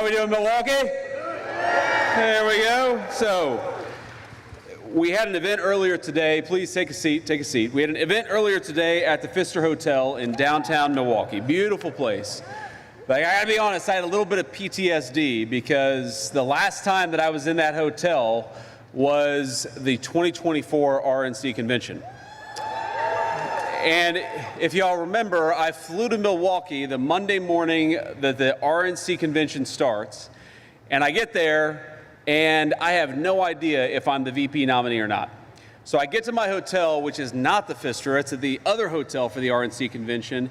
How we doing, Milwaukee? There we go. So, we had an event earlier today. Please take a seat, take a seat. We had an event earlier today at the Pfister Hotel in downtown Milwaukee. Beautiful place. But I gotta be honest, I had a little bit of PTSD because the last time that I was in that hotel was the 2024 RNC convention. And if y'all remember, I flew to Milwaukee the Monday morning that the RNC convention starts, and I get there, and I have no idea if I'm the VP nominee or not. So I get to my hotel, which is not the Pfister, it's at the other hotel for the RNC convention,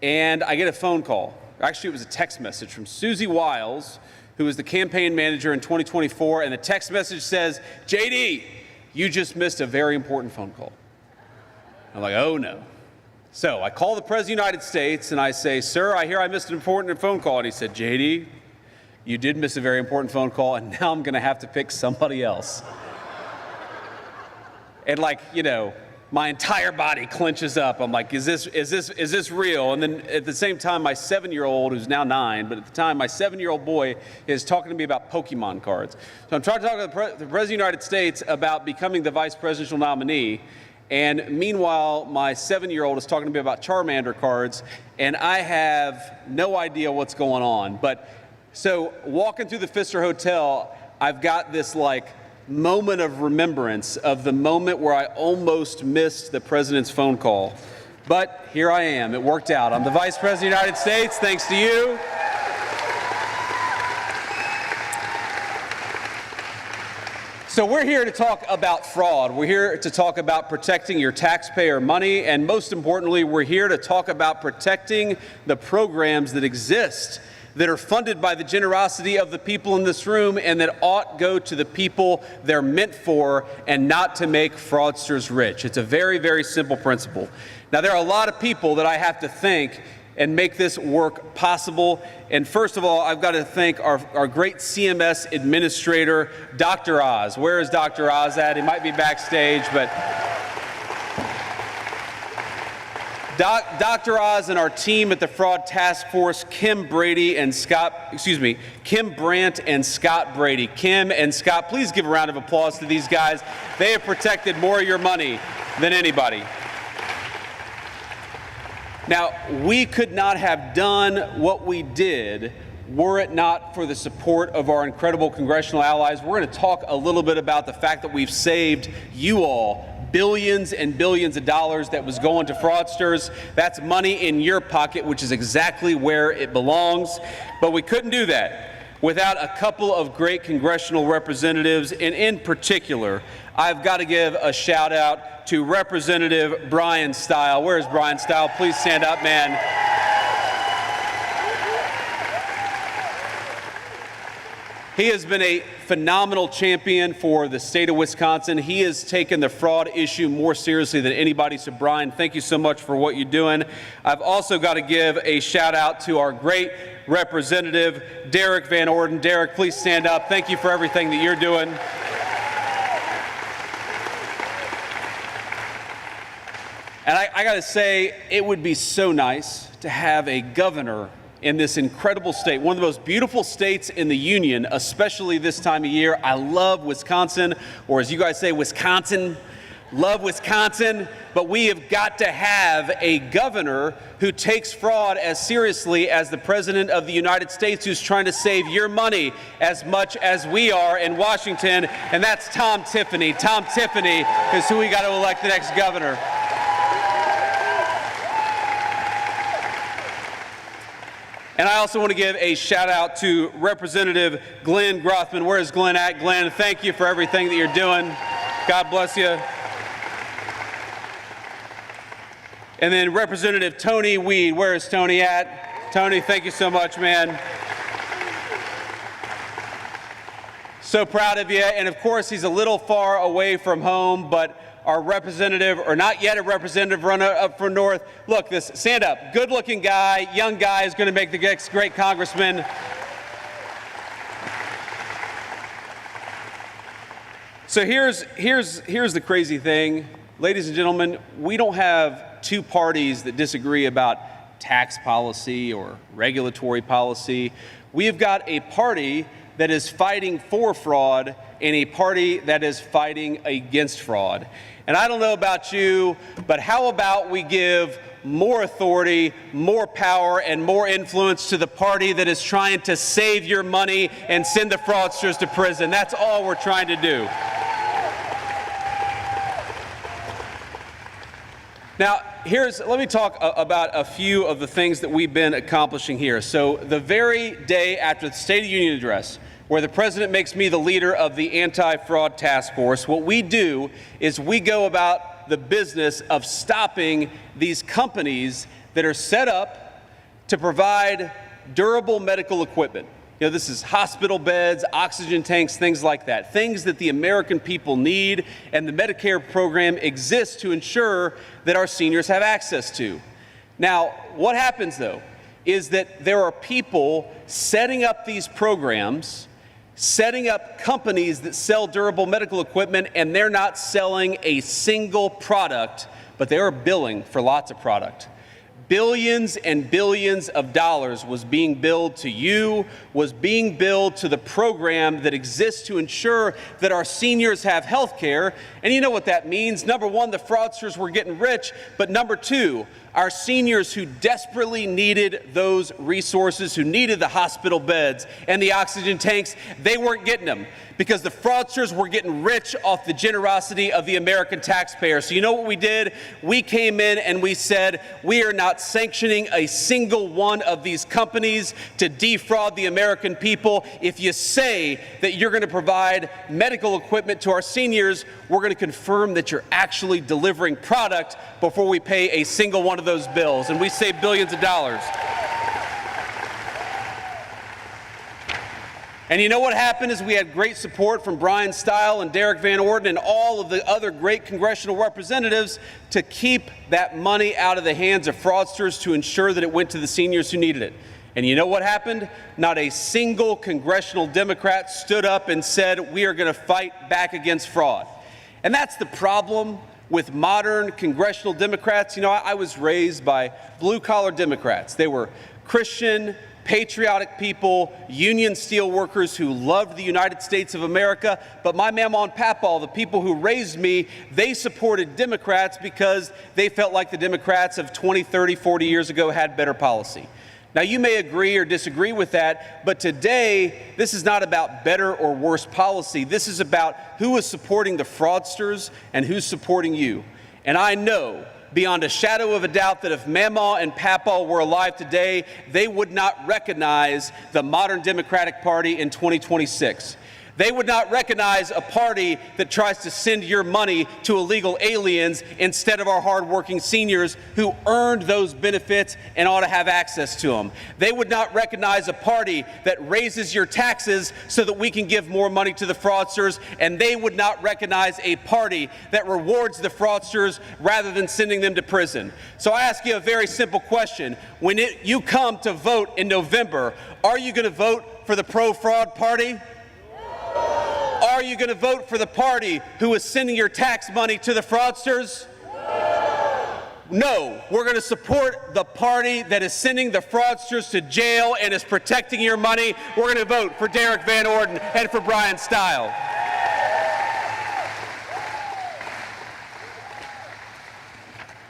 and I get a phone call. Actually, it was a text message from Susie Wiles, who was the campaign manager in 2024, and the text message says, JD, you just missed a very important phone call. I'm like, oh no. So I call the President of the United States and I say, sir, I hear I missed an important phone call. And he said, JD, you did miss a very important phone call, and now I'm gonna have to pick somebody else. And like, you know, my entire body clenches up. I'm like, is this real? And then at the same time, my 7-year-old, who's now 9, but at the time, my 7-year-old boy is talking to me about Pokemon cards. So I'm trying to talk to the President of the United States about becoming the vice presidential nominee. And meanwhile, my 7-year-old is talking to me about Charmander cards, and I have no idea what's going on. But so walking through the Pfister Hotel, I've got this like moment of remembrance of the moment where I almost missed the president's phone call. But here I am. It worked out. I'm the Vice President of the United States, thanks to you. So we're here to talk about fraud. We're here to talk about protecting your taxpayer money, and most importantly, we're here to talk about protecting the programs that exist that are funded by the generosity of the people in this room and that ought go to the people they're meant for and not to make fraudsters rich. It's a very, very simple principle. Now, there are a lot of people that I have to thank and make this work possible. And first of all, I've got to thank our great CMS administrator, Dr. Oz. Where is Dr. Oz at? He might be backstage, but Dr. Oz and our team at the Fraud Task Force, Kim Brandt and Scott Brady. Kim and Scott, please give a round of applause to these guys. They have protected more of your money than anybody. Now, we could not have done what we did were it not for the support of our incredible congressional allies. We're going to talk a little bit about the fact that we've saved you all billions and billions of dollars that was going to fraudsters. That's money in your pocket, which is exactly where it belongs. But we couldn't do that without a couple of great congressional representatives, and in particular, I've got to give a shout out to Representative Brian Stile. Where's Brian Stile? Please stand up, man. He has been a phenomenal champion for the state of Wisconsin. He has taken the fraud issue more seriously than anybody. So Brian, thank you so much for what you're doing. I've also got to give a shout out to our great Representative Derek Van Orden. Derek, please stand up. Thank you for everything that you're doing. And I got to say, it would be so nice to have a governor in this incredible state, one of the most beautiful states in the union, especially this time of year. I love Wisconsin, or as you guys say, Wisconsin. Love Wisconsin, but we have got to have a governor who takes fraud as seriously as the President of the United States, who's trying to save your money as much as we are in Washington, and that's Tom Tiffany. Tom Tiffany is who we got to elect the next governor. And I also want to give a shout out to Representative Glenn Grothman. Where is Glenn at? Glenn, thank you for everything that you're doing. God bless you. And then Representative Tony Weed. Where is Tony at? Tony, thank you so much, man. So proud of you. And of course, he's a little far away from home, but our representative, or not yet a representative, runner up for North. Look, this, stand up. Good-looking guy, young guy, is going to make the next great congressman. So here's the crazy thing. Ladies and gentlemen, we don't have two parties that disagree about tax policy or regulatory policy. We have got a party that is fighting for fraud and a party that is fighting against fraud. And I don't know about you, but how about we give more authority, more power, and more influence to the party that is trying to save your money and send the fraudsters to prison? That's all we're trying to do. Now, let me talk about a few of the things that we've been accomplishing here. So the very day after the State of the Union address, where the president makes me the leader of the anti-fraud task force, what we do is we go about the business of stopping these companies that are set up to provide durable medical equipment. You know, this is hospital beds, oxygen tanks, things like that, things that the American people need, and the Medicare program exists to ensure that our seniors have access to. Now, what happens, though, is that there are people setting up these programs, setting up companies that sell durable medical equipment, and they're not selling a single product, but they are billing for lots of product. Billions and billions of dollars was being billed to you, was being billed to the program that exists to ensure that our seniors have health care. And you know what that means. Number one, the fraudsters were getting rich, but number two, our seniors who desperately needed those resources, who needed the hospital beds and the oxygen tanks, they weren't getting them because the fraudsters were getting rich off the generosity of the American taxpayer. So you know what we did? We came in and we said, we are not sanctioning a single one of these companies to defraud the American people. If you say that you're going to provide medical equipment to our seniors, we're going to confirm that you're actually delivering product before we pay a single one of those bills, and we save billions of dollars. And you know what happened is we had great support from Brian Stile and Derek Van Orden and all of the other great congressional representatives to keep that money out of the hands of fraudsters to ensure that it went to the seniors who needed it. And you know what happened? Not a single congressional Democrat stood up and said, we are going to fight back against fraud. And that's the problem with modern congressional Democrats. You know, I was raised by blue-collar Democrats. They were Christian, patriotic people, union steel workers who loved the United States of America. But my mama and papa, the people who raised me, they supported Democrats because they felt like the Democrats of 20, 30, 40 years ago had better policy. Now, you may agree or disagree with that, but today, this is not about better or worse policy. This is about who is supporting the fraudsters and who's supporting you. And I know, beyond a shadow of a doubt, that if Mama and Papa were alive today, they would not recognize the modern Democratic Party in 2026. They would not recognize a party that tries to send your money to illegal aliens instead of our hardworking seniors who earned those benefits and ought to have access to them. They would not recognize a party that raises your taxes so that we can give more money to the fraudsters, and they would not recognize a party that rewards the fraudsters rather than sending them to prison. So I ask you a very simple question. When you come to vote in November, are you going to vote for the pro-fraud party? Are you going to vote for the party who is sending your tax money to the fraudsters? No, we're going to support the party that is sending the fraudsters to jail and is protecting your money. We're going to vote for Derek Van Orden and for Brian Stile.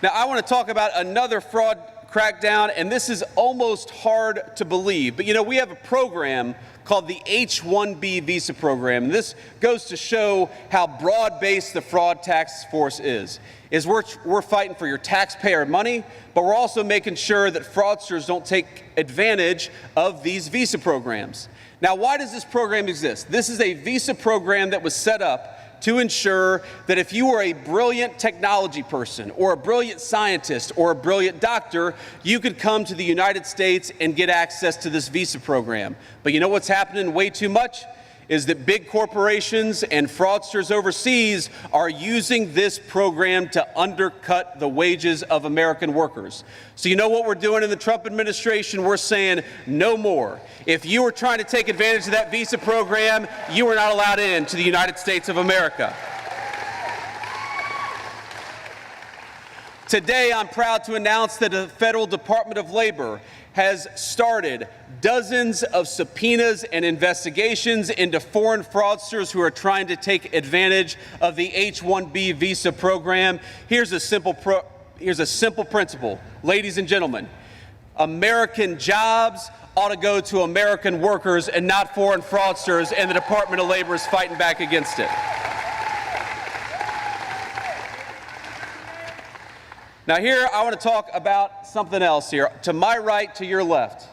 Now, I want to talk about another fraud crackdown, and this is almost hard to believe. But, you know, we have a program called the H-1B visa program. And this goes to show how broad-based the fraud task force is we're fighting for your taxpayer money, but we're also making sure that fraudsters don't take advantage of these visa programs. Now, why does this program exist? This is a visa program that was set up to ensure that if you were a brilliant technology person or a brilliant scientist or a brilliant doctor, you could come to the United States and get access to this visa program. But you know what's happening way too much? Is that big corporations and fraudsters overseas are using this program to undercut the wages of American workers. So you know what we're doing in the Trump administration? We're saying no more. If you were trying to take advantage of that visa program, you are not allowed in to the United States of America. Today, I'm proud to announce that the Federal Department of Labor has started dozens of subpoenas and investigations into foreign fraudsters who are trying to take advantage of the H-1B visa program. Here's a simple principle, ladies and gentlemen. American jobs ought to go to American workers and not foreign fraudsters, and the Department of Labor is fighting back against it. Now here, I want to talk about something else here. To my right, to your left.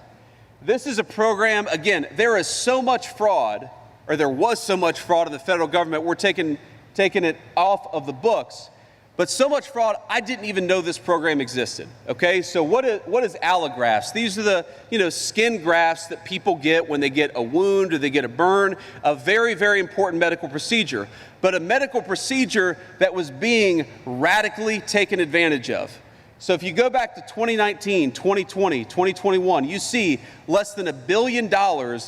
This is a program, again, there is so much fraud, or there was so much fraud in the federal government, we're taking it off of the books. But so much fraud, I didn't even know this program existed, okay? So what is allografts? These are the, skin grafts that people get when they get a wound or they get a burn, a very, very important medical procedure, but a medical procedure that was being radically taken advantage of. So if you go back to 2019, 2020, 2021, you see less than $1 billion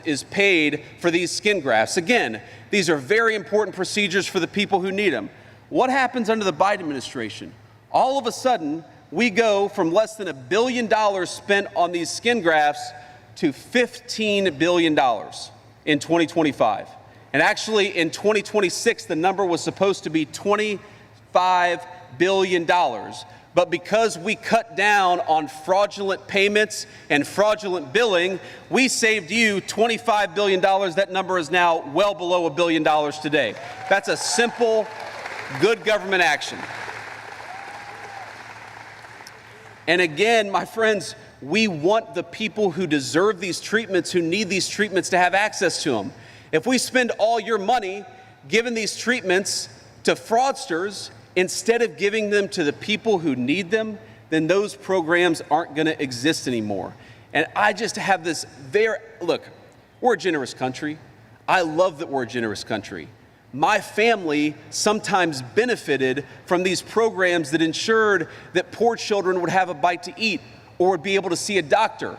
is paid for these skin grafts. Again, these are very important procedures for the people who need them. What happens under the Biden administration? All of a sudden, we go from less than $1 billion spent on these skin grafts to $15 billion in 2025. And actually, in 2026, the number was supposed to be $25 billion. But because we cut down on fraudulent payments and fraudulent billing, we saved you $25 billion. That number is now well below $1 billion today. That's a simple, good government action. And again, my friends, we want the people who deserve these treatments, who need these treatments, to have access to them. If we spend all your money giving these treatments to fraudsters instead of giving them to the people who need them, then those programs aren't going to exist anymore. And I just have this look, we're a generous country. I love that we're a generous country. My family sometimes benefited from these programs that ensured that poor children would have a bite to eat or would be able to see a doctor.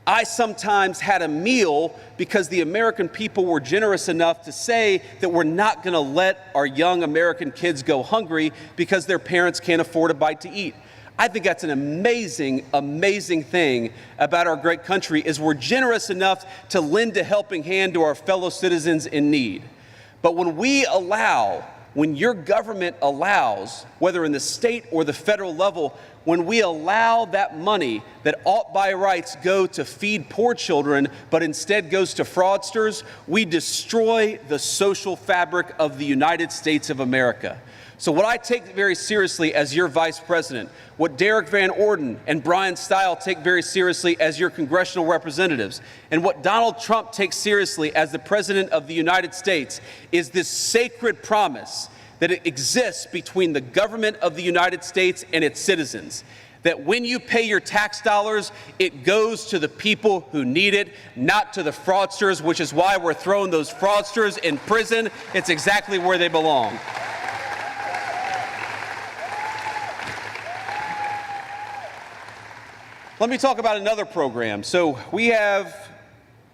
I sometimes had a meal because the American people were generous enough to say that we're not going to let our young American kids go hungry because their parents can't afford a bite to eat. I think that's an amazing, amazing thing about our great country, is we're generous enough to lend a helping hand to our fellow citizens in need. But when your government allows, whether in the state or the federal level, when we allow that money that ought by rights go to feed poor children, but instead goes to fraudsters, we destroy the social fabric of the United States of America. So what I take very seriously as your vice president, what Derek Van Orden and Brian Stile take very seriously as your congressional representatives, and what Donald Trump takes seriously as the president of the United States, is this sacred promise that it exists between the government of the United States and its citizens. That when you pay your tax dollars, it goes to the people who need it, not to the fraudsters, which is why we're throwing those fraudsters in prison. It's exactly where they belong. Let me talk about another program. So we have,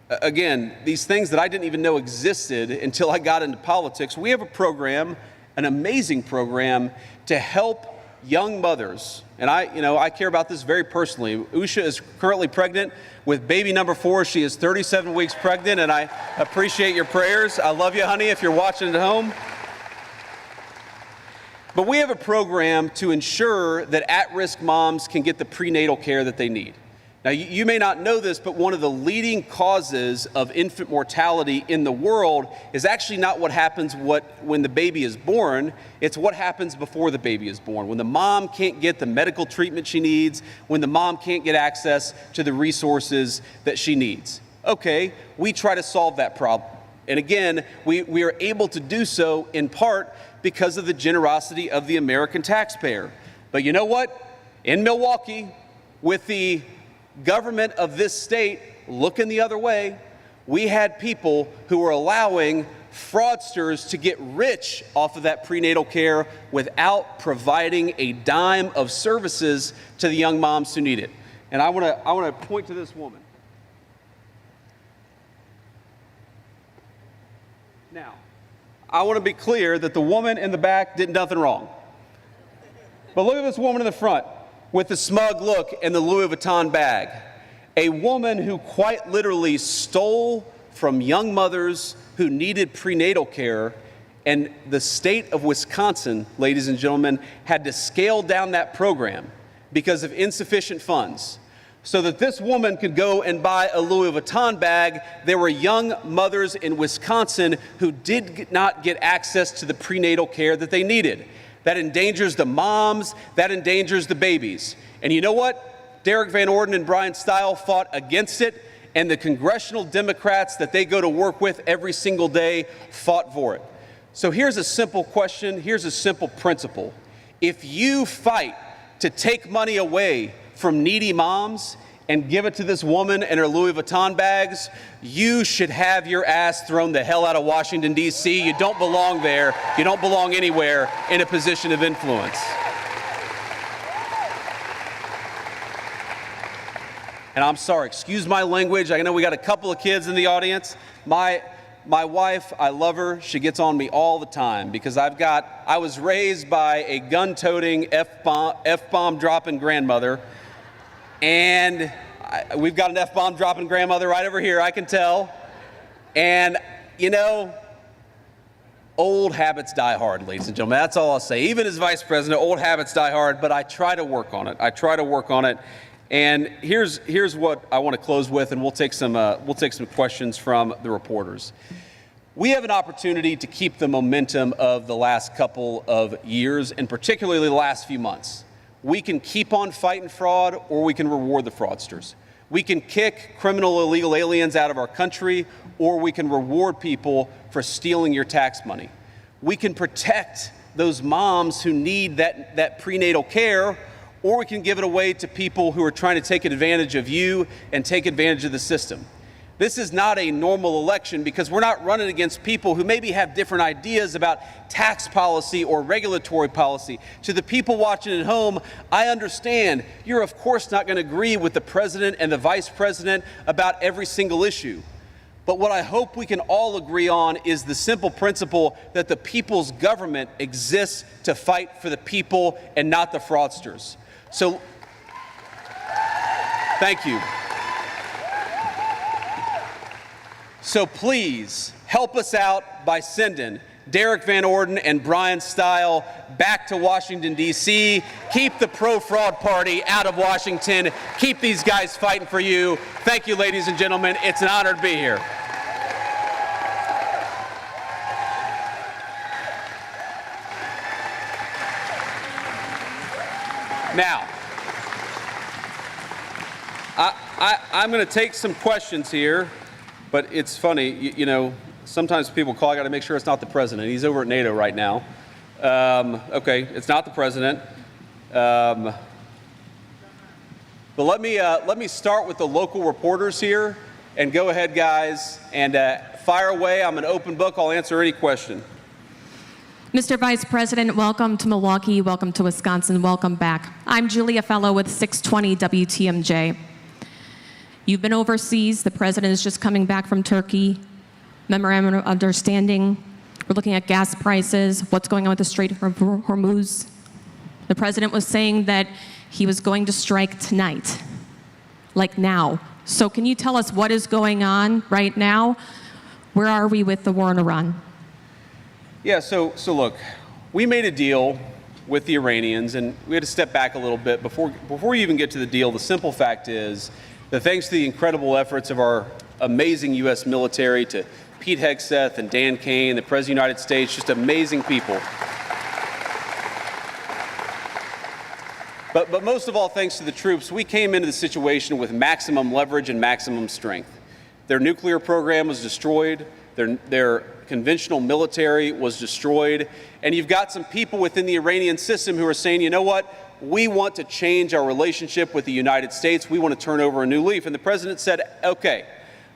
again, these things that I didn't even know existed until I got into politics. We have a program, an amazing program, to help young mothers. And I care about this very personally. Usha is currently pregnant with baby number 4. She is 37 weeks pregnant, and I appreciate your prayers. I love you, honey, if you're watching at home. But we have a program to ensure that at-risk moms can get the prenatal care that they need. Now, you may not know this, but one of the leading causes of infant mortality in the world is actually not what happens when the baby is born. It's what happens before the baby is born. When the mom can't get the medical treatment she needs, when the mom can't get access to the resources that she needs. Okay, we try to solve that problem. And again, we are able to do so in part because of the generosity of the American taxpayer. But you know what? In Milwaukee, with the government of this state looking the other way, we had people who were allowing fraudsters to get rich off of that prenatal care without providing a dime of services to the young moms who need it. And I want to point to this woman. Now, I want to be clear that the woman in the back did nothing wrong. But look at this woman in the front with the smug look and the Louis Vuitton bag. A woman who quite literally stole from young mothers who needed prenatal care, and the state of Wisconsin, ladies and gentlemen, had to scale down that program because of insufficient funds. So that this woman could go and buy a Louis Vuitton bag, there were young mothers in Wisconsin who did not get access to the prenatal care that they needed. That endangers the moms, that endangers the babies. And you know what? Derek Van Orden and Brian Stile fought against it, and the congressional Democrats that they go to work with every single day fought for it. So here's a simple question, here's a simple principle. If you fight to take money away from needy moms and give it to this woman and her Louis Vuitton bags, you should have your ass thrown the hell out of Washington, D.C. You don't belong there. You don't belong anywhere in a position of influence. And I'm sorry, excuse my language. I know we got a couple of kids in the audience. My wife, I love her. She gets on me all the time because I was raised by a gun-toting, F-bomb dropping grandmother. And we've got an F-bomb dropping grandmother right over here, I can tell. And, you know, old habits die hard, ladies and gentlemen. That's all I'll say. Even as vice president, old habits die hard, but I try to work on it. And here's what I want to close with, and we'll take some questions from the reporters. We have an opportunity to keep the momentum of the last couple of years, and particularly the last few months. We can keep on fighting fraud, or we can reward the fraudsters. We can kick criminal illegal aliens out of our country, or we can reward people for stealing your tax money. We can protect those moms who need that prenatal care, or we can give it away to people who are trying to take advantage of you and take advantage of the system. This is not a normal election because we're not running against people who maybe have different ideas about tax policy or regulatory policy. To the people watching at home, I understand you're of course not going to agree with the president and the vice president about every single issue. But what I hope we can all agree on is the simple principle that the people's government exists to fight for the people and not the fraudsters. So, thank you. So please help us out by sending Derek Van Orden and Brian Stile back to Washington, D.C. Keep the pro-fraud party out of Washington. Keep these guys fighting for you. Thank you, ladies and gentlemen. It's an honor to be here. Now, I'm going to take some questions here, but it's funny, you know, sometimes people call, I got to make sure it's not the president. He's over at NATO right now. Okay, it's not the president. But let me start with the local reporters here, and go ahead, guys, and fire away. I'm an open book. I'll answer any question. Mr. Vice President, welcome to Milwaukee, welcome to Wisconsin, welcome back. I'm Julia Fellow with 620 WTMJ. You've been overseas, the president is just coming back from Turkey, memorandum of understanding. We're looking at gas prices, what's going on with the Strait of Hormuz. The president was saying that he was going to strike tonight, like now. So can you tell us what is going on right now? Where are we with the war in Iran? Yeah, so look, we made a deal with the Iranians, and we had to step back a little bit. Before you even get to the deal, the simple fact is that thanks to the incredible efforts of our amazing U.S. military, to Pete Hegseth and Dan Kane, the President of the United States, just amazing people. But most of all, thanks to the troops, we came into the situation with maximum leverage and maximum strength. Their nuclear program was destroyed. Their conventional military was destroyed. And you've got some people within the Iranian system who are saying, you know what? We want to change our relationship with the United States. We want to turn over a new leaf. And the president said, okay,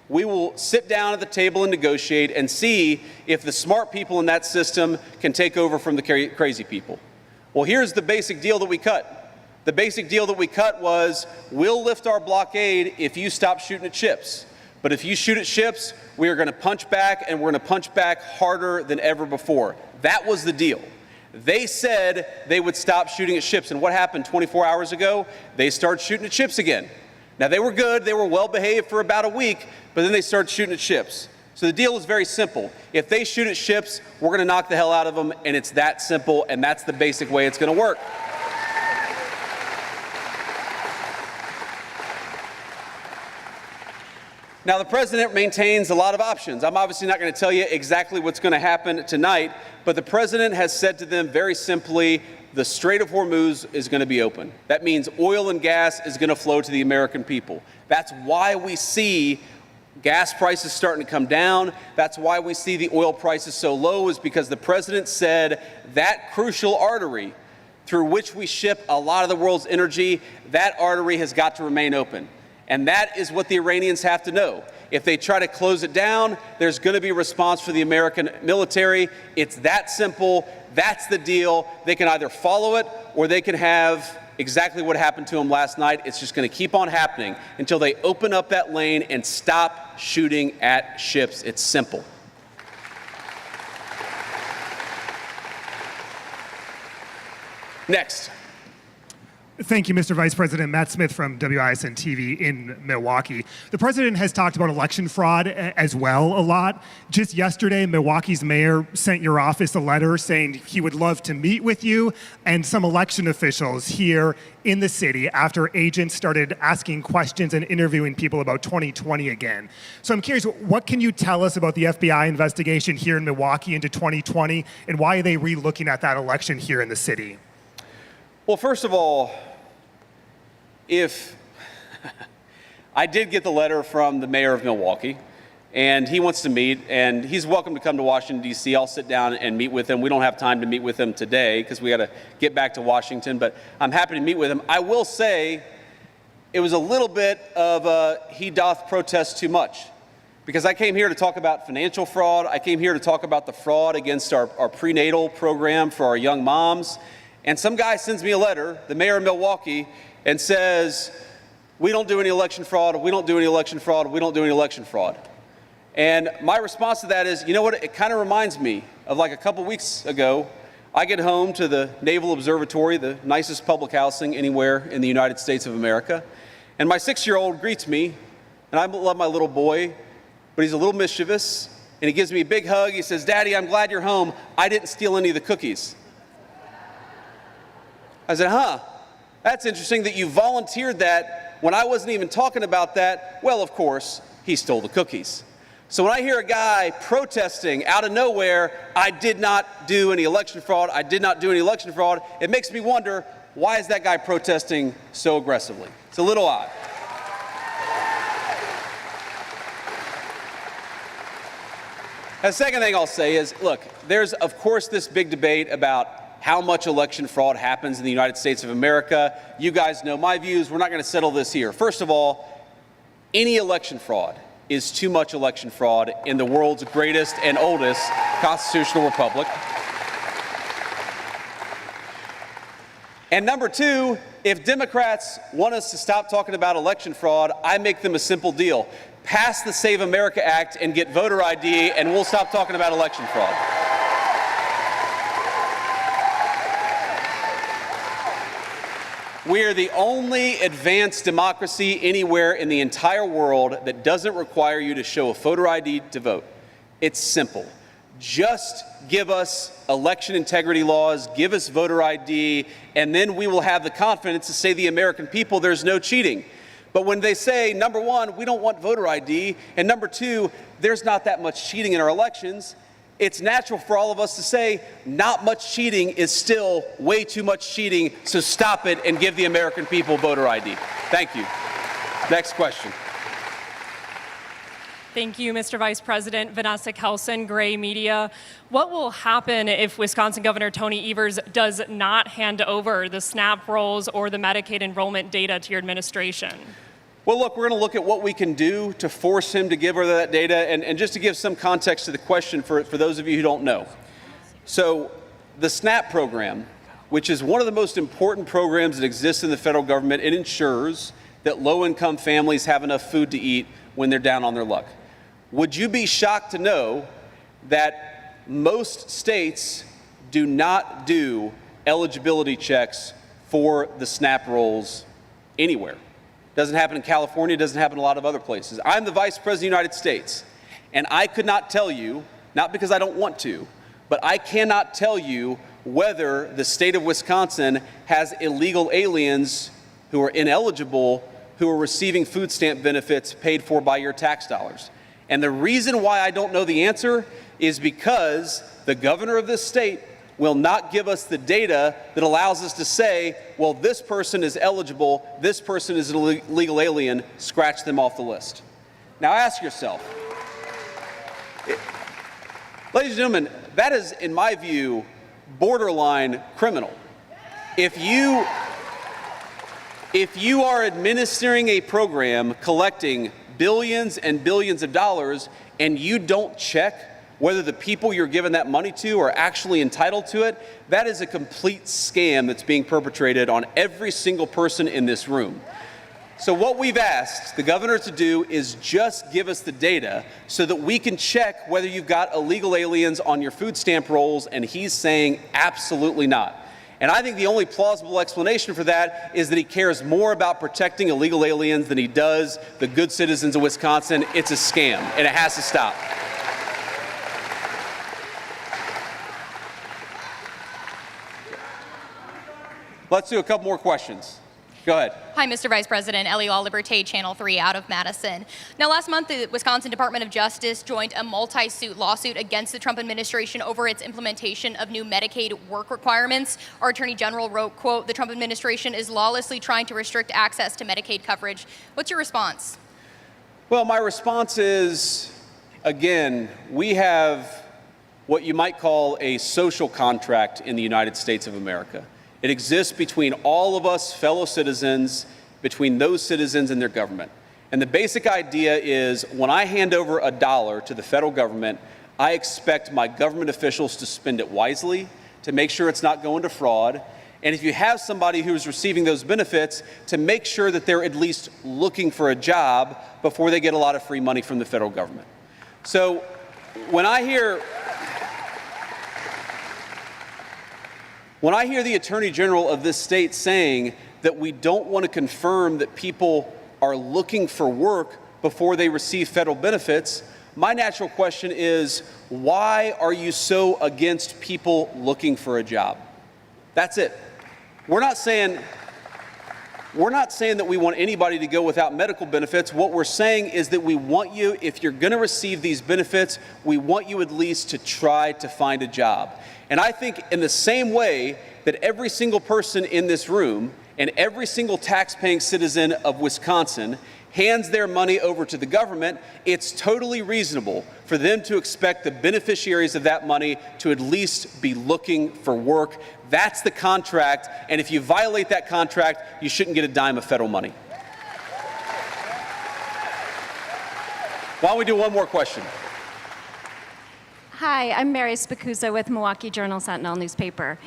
we will sit down at the table and negotiate and see if the smart people in that system can take over from the crazy people. Well, here's the basic deal that we cut. The basic deal that we cut was, we'll lift our blockade if you stop shooting at ships. But if you shoot at ships, we are going to punch back, and we're going to punch back harder than ever before. That was the deal. They said they would stop shooting at ships. And what happened 24 hours ago? They started shooting at ships again. Now, they were good. They were well behaved for about a week, but then they started shooting at ships. So the deal is very simple. If they shoot at ships, we're going to knock the hell out of them, and it's that simple, and that's the basic way it's going to work. Now, the president maintains a lot of options. I'm obviously not going to tell you exactly what's going to happen tonight, but the president has said to them very simply, the Strait of Hormuz is going to be open. That means oil and gas is going to flow to the American people. That's why we see gas prices starting to come down. That's why we see the oil prices so low, is because the president said that crucial artery through which we ship a lot of the world's energy, that artery has got to remain open. And that is what the Iranians have to know. If they try to close it down, there's going to be a response for the American military. It's that simple. That's the deal. They can either follow it or they can have exactly what happened to them last night. It's just going to keep on happening until they open up that lane and stop shooting at ships. It's simple. Next. Thank you, Mr. Vice President. Matt Smith from WISN TV in Milwaukee. The president has talked about election fraud as well a lot. Just yesterday, Milwaukee's mayor sent your office a letter saying he would love to meet with you and some election officials here in the city after agents started asking questions and interviewing people about 2020 again. So I'm curious, what can you tell us about the FBI investigation here in Milwaukee into 2020, and why are they re-looking at that election here in the city? Well, first of all, if I did get the letter from the mayor of Milwaukee, and he wants to meet, and he's welcome to come to Washington, D.C. I'll sit down and meet with him. We don't have time to meet with him today because we got to get back to Washington, but I'm happy to meet with him. I will say it was a little bit of he doth protest too much, because I came here to talk about financial fraud. I came here to talk about the fraud against our prenatal program for our young moms. And some guy sends me a letter, the mayor of Milwaukee, and says, we don't do any election fraud, we don't do any election fraud, we don't do any election fraud. And my response to that is, you know what, it kind of reminds me of like a couple weeks ago, I get home to the Naval Observatory, the nicest public housing anywhere in the United States of America, and my 6-year-old greets me, and I love my little boy, but he's a little mischievous, and he gives me a big hug. He says, Daddy, I'm glad you're home. I didn't steal any of the cookies. I said, that's interesting that you volunteered that when I wasn't even talking about that. Well, of course, he stole the cookies. So when I hear a guy protesting out of nowhere, I did not do any election fraud, I did not do any election fraud, it makes me wonder, why is that guy protesting so aggressively? It's a little odd. The second thing I'll say is, look, there's, of course, this big debate about how much election fraud happens in the United States of America. You guys know my views. We're not going to settle this here. First of all, any election fraud is too much election fraud in the world's greatest and oldest constitutional republic. And number two, if Democrats want us to stop talking about election fraud, I make them a simple deal. Pass the Save America Act and get voter ID, and we'll stop talking about election fraud. We are the only advanced democracy anywhere in the entire world that doesn't require you to show a voter ID to vote. It's simple. Just give us election integrity laws, give us voter ID, and then we will have the confidence to say to the American people there's no cheating. But when they say, number one, we don't want voter ID, and number two, there's not that much cheating in our elections, it's natural for all of us to say, not much cheating is still way too much cheating, so stop it and give the American people voter ID. Thank you. Next question. Thank you, Mr. Vice President. Vanessa Kelson, Gray Media. What will happen if Wisconsin Governor Tony Evers does not hand over the SNAP rolls or the Medicaid enrollment data to your administration? Well, look, we're going to look at what we can do to force him to give her that data. And just to give some context to the question for those of you who don't know. So the SNAP program, which is one of the most important programs that exists in the federal government, it ensures that low-income families have enough food to eat when they're down on their luck. Would you be shocked to know that most states do not do eligibility checks for the SNAP rolls anywhere? Doesn't happen in California, doesn't happen in a lot of other places. I'm the Vice President of the United States, and I could not tell you, not because I don't want to, but I cannot tell you whether the state of Wisconsin has illegal aliens who are ineligible, who are receiving food stamp benefits paid for by your tax dollars. And the reason why I don't know the answer is because the governor of this state will not give us the data that allows us to say, well, this person is eligible, this person is an illegal alien, scratch them off the list. Now ask yourself, ladies and gentlemen, that is, in my view, borderline criminal. If you are administering a program collecting billions and billions of dollars and you don't check whether the people you're giving that money to are actually entitled to it, that is a complete scam that's being perpetrated on every single person in this room. So what we've asked the governor to do is just give us the data so that we can check whether you've got illegal aliens on your food stamp rolls, and he's saying absolutely not. And I think the only plausible explanation for that is that he cares more about protecting illegal aliens than he does the good citizens of Wisconsin. It's a scam, and it has to stop. Let's do a couple more questions. Go ahead. Hi, Mr. Vice President. Ellie Liberté, Channel 3 out of Madison. Now, last month, the Wisconsin Department of Justice joined a multi-suit lawsuit against the Trump administration over its implementation of new Medicaid work requirements. Our Attorney General wrote, quote, "The Trump administration is lawlessly trying to restrict access to Medicaid coverage." What's your response? Well, my response is, again, we have what you might call a social contract in the United States of America. It exists between all of us fellow citizens, between those citizens and their government. And the basic idea is when I hand over $1 to the federal government, I expect my government officials to spend it wisely, to make sure it's not going to fraud. And if you have somebody who's receiving those benefits, to make sure that they're at least looking for a job before they get a lot of free money from the federal government. So when I hear the Attorney General of this state saying that we don't want to confirm that people are looking for work before they receive federal benefits, my natural question is, why are you so against people looking for a job? That's it. We're not saying that we want anybody to go without medical benefits. What we're saying is that we want you, if you're going to receive these benefits, we want you at least to try to find a job. And I think in the same way that every single person in this room and every single tax-paying citizen of Wisconsin hands their money over to the government, it's totally reasonable for them to expect the beneficiaries of that money to at least be looking for work. That's the contract, and if you violate that contract, you shouldn't get a dime of federal money. Why don't we do one more question? Hi, I'm Mary Spicuzza with Milwaukee Journal-Sentinel newspaper.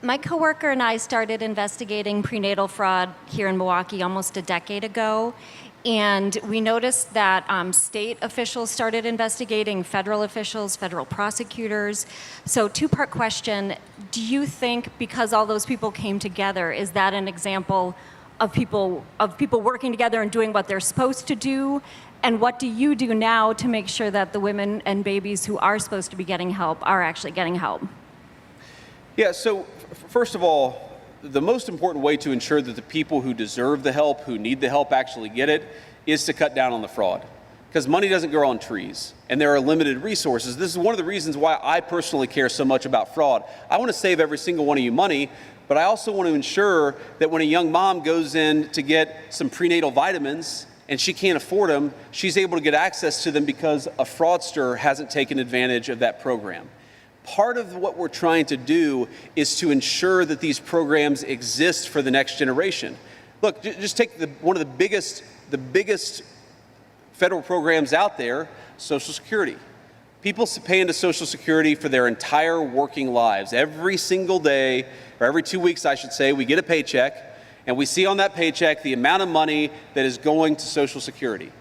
My coworker and I started investigating prenatal fraud here in Milwaukee almost a decade ago, and we noticed that state officials started investigating federal officials, federal prosecutors. So two-part question, do you think because all those people came together, is that an example of people working together and doing what they're supposed to do? And what do you do now to make sure that the women and babies who are supposed to be getting help are actually getting help? Yeah, so first of all, the most important way to ensure that the people who deserve the help, who need the help, actually get it, is to cut down on the fraud. Because money doesn't grow on trees, and there are limited resources. This is one of the reasons why I personally care so much about fraud. I want to save every single one of you money, but I also want to ensure that when a young mom goes in to get some prenatal vitamins, and she can't afford them, she's able to get access to them because a fraudster hasn't taken advantage of that program. Part of what we're trying to do is to ensure that these programs exist for the next generation. Look, just take one of the biggest federal programs out there, Social Security. People pay into Social Security for their entire working lives. Every single day, or every 2 weeks, I should say, we get a paycheck. And we see on that paycheck the amount of money that is going to Social Security.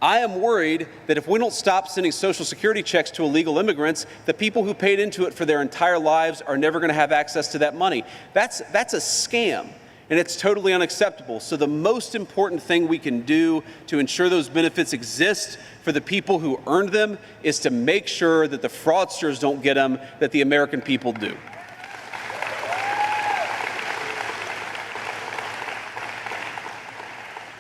I am worried that if we don't stop sending Social Security checks to illegal immigrants, the people who paid into it for their entire lives are never going to have access to that money. That's a scam. and it's totally unacceptable. So the most important thing we can do to ensure those benefits exist for the people who earned them is to make sure that the fraudsters don't get them, that the American people do.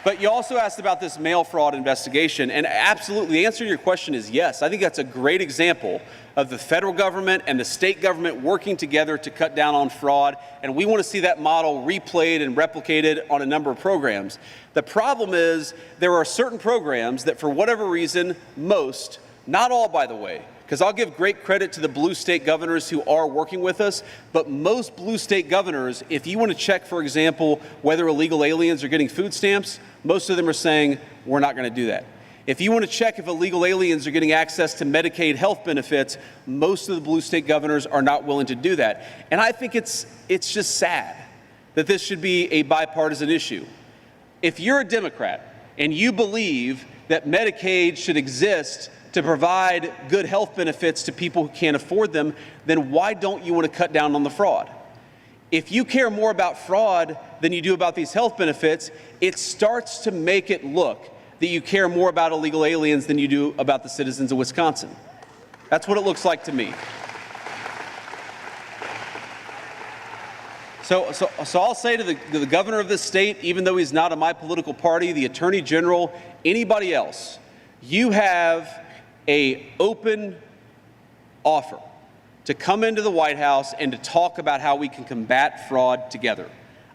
But you also asked about this mail fraud investigation, and absolutely, the answer to your question is yes. I think that's a great example of the federal government and the state government working together to cut down on fraud, and we want to see that model replayed and replicated on a number of programs. The problem is there are certain programs that, for whatever reason, most, not all, by the way, because I'll give great credit to the blue state governors who are working with us, but most blue state governors, if you want to check, for example, whether illegal aliens are getting food stamps, most of them are saying, we're not going to do that. If you want to check if illegal aliens are getting access to Medicaid health benefits, most of the blue state governors are not willing to do that. And I think it's just sad that this should be a bipartisan issue. If you're a Democrat and you believe that Medicaid should exist to provide good health benefits to people who can't afford them, then why don't you want to cut down on the fraud? If you care more about fraud than you do about these health benefits, it starts to make it look that you care more about illegal aliens than you do about the citizens of Wisconsin. That's what it looks like to me. So I'll say to the governor of this state, even though he's not of my political party, the attorney general, anybody else, you have an open offer to come into the White House and to talk about how we can combat fraud together.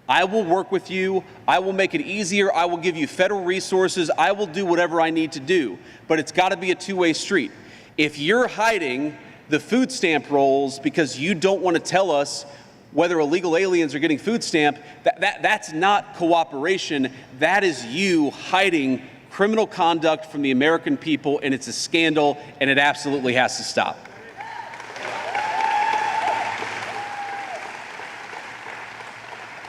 I will work with you. I will make it easier. I will give you federal resources. I will do whatever I need to do. But it's got to be a two-way street. If you're hiding the food stamp rolls because you don't want to tell us whether illegal aliens are getting food stamp, that's not cooperation. That is you hiding criminal conduct from the American people, and it's a scandal, and it absolutely has to stop.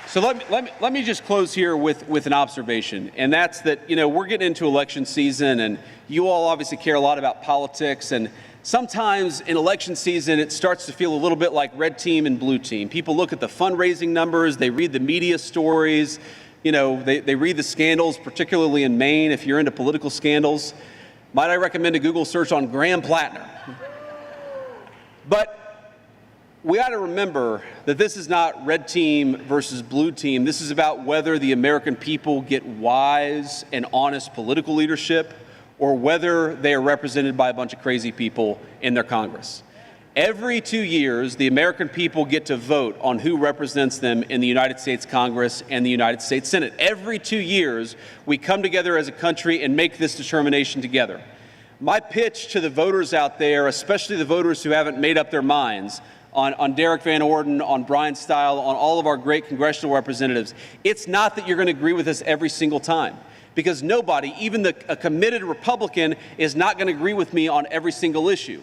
So let me just close here with an observation, and that's that, we're getting into election season, and you all obviously care a lot about politics, and sometimes in election season it starts to feel a little bit like red team and blue team. People look at the fundraising numbers, they read the media stories, they read the scandals, particularly in Maine, if you're into political scandals. Might I recommend a Google search on Graham Plattner? But we ought to remember that this is not red team versus blue team. This is about whether the American people get wise and honest political leadership or whether they are represented by a bunch of crazy people in their Congress. Every 2 years, the American people get to vote on who represents them in the United States Congress and the United States Senate. Every 2 years, we come together as a country and make this determination together. My pitch to the voters out there, especially the voters who haven't made up their minds, on Derek Van Orden, on Brian Stile, on all of our great congressional representatives, it's not that you're going to agree with us every single time. Because nobody, even a committed Republican, is not going to agree with me on every single issue.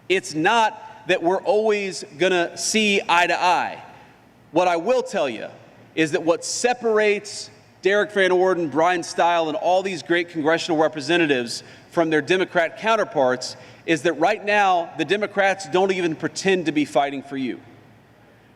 It's not that we're always going to see eye to eye. What I will tell you is that what separates Derek Van Orden, Brian Stile, and all these great congressional representatives from their Democrat counterparts is that right now, the Democrats don't even pretend to be fighting for you.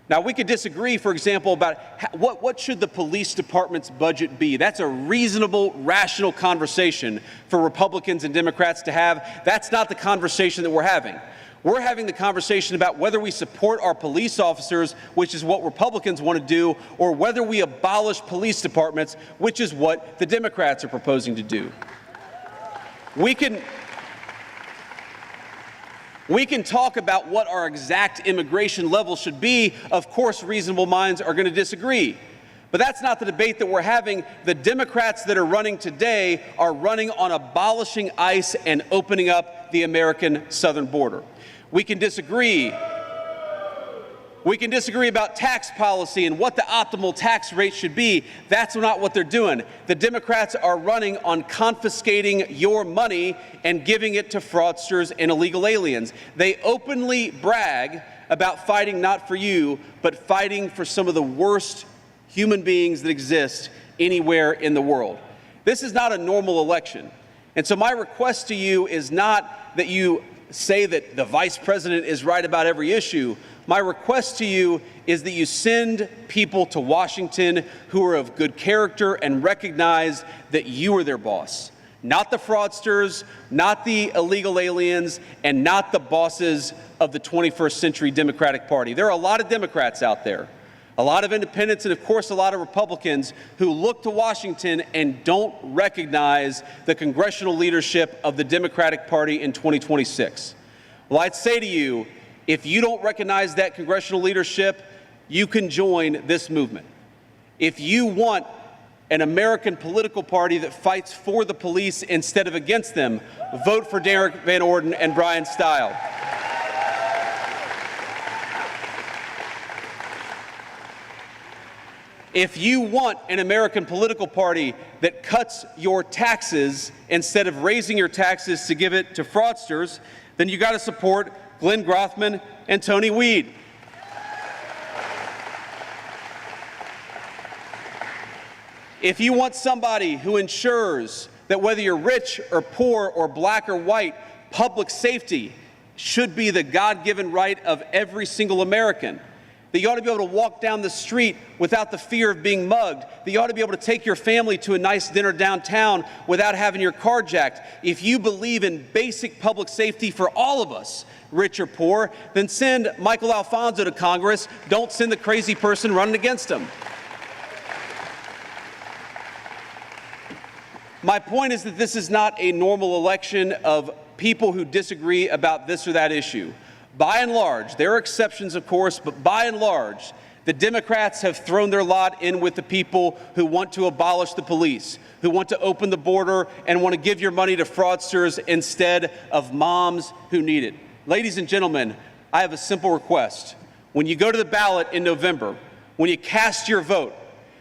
Now, we could disagree, for example, about what should the police department's budget be. That's a reasonable, rational conversation for Republicans and Democrats to have. That's not the conversation that we're having. We're having the conversation about whether we support our police officers, which is what Republicans want to do, or whether we abolish police departments, which is what the Democrats are proposing to do. We can talk about what our exact immigration level should be. Of course, reasonable minds are going to disagree. But that's not the debate that we're having. The Democrats that are running today are running on abolishing ICE and opening up the American southern border. We can disagree. We can disagree about tax policy and what the optimal tax rate should be. That's not what they're doing. The Democrats are running on confiscating your money and giving it to fraudsters and illegal aliens. They openly brag about fighting not for you, but fighting for some of the worst human beings that exist anywhere in the world. This is not a normal election. And so my request to you is not that you say that the vice president is right about every issue. My request to you is that you send people to Washington who are of good character and recognize that you are their boss. Not the fraudsters, not the illegal aliens, and not the bosses of the 21st century Democratic Party. There are a lot of Democrats out there, a lot of independents, and of course a lot of Republicans who look to Washington and don't recognize the congressional leadership of the Democratic Party in 2026. Well, I'd say to you, if you don't recognize that congressional leadership, you can join this movement. If you want an American political party that fights for the police instead of against them, vote for Derek Van Orden and Brian Stile. If you want an American political party that cuts your taxes instead of raising your taxes to give it to fraudsters, then you got to support Glenn Grothman and Tony Weed. If you want somebody who ensures that whether you're rich or poor or black or white, public safety should be the God-given right of every single American, that you ought to be able to walk down the street without the fear of being mugged, that you ought to be able to take your family to a nice dinner downtown without having your car jacked. If you believe in basic public safety for all of us, rich or poor, then send Michael Alfonso to Congress. Don't send the crazy person running against him. My point is that this is not a normal election of people who disagree about this or that issue. By and large, there are exceptions, of course, but by and large, the Democrats have thrown their lot in with the people who want to abolish the police, who want to open the border and want to give your money to fraudsters instead of moms who need it. Ladies and gentlemen, I have a simple request. When you go to the ballot in November, when you cast your vote,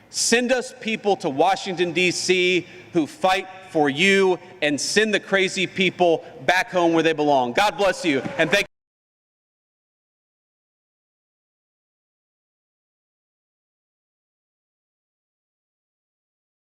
send us people to Washington, D.C. who fight for you and send the crazy people back home where they belong. God bless you, and thank you.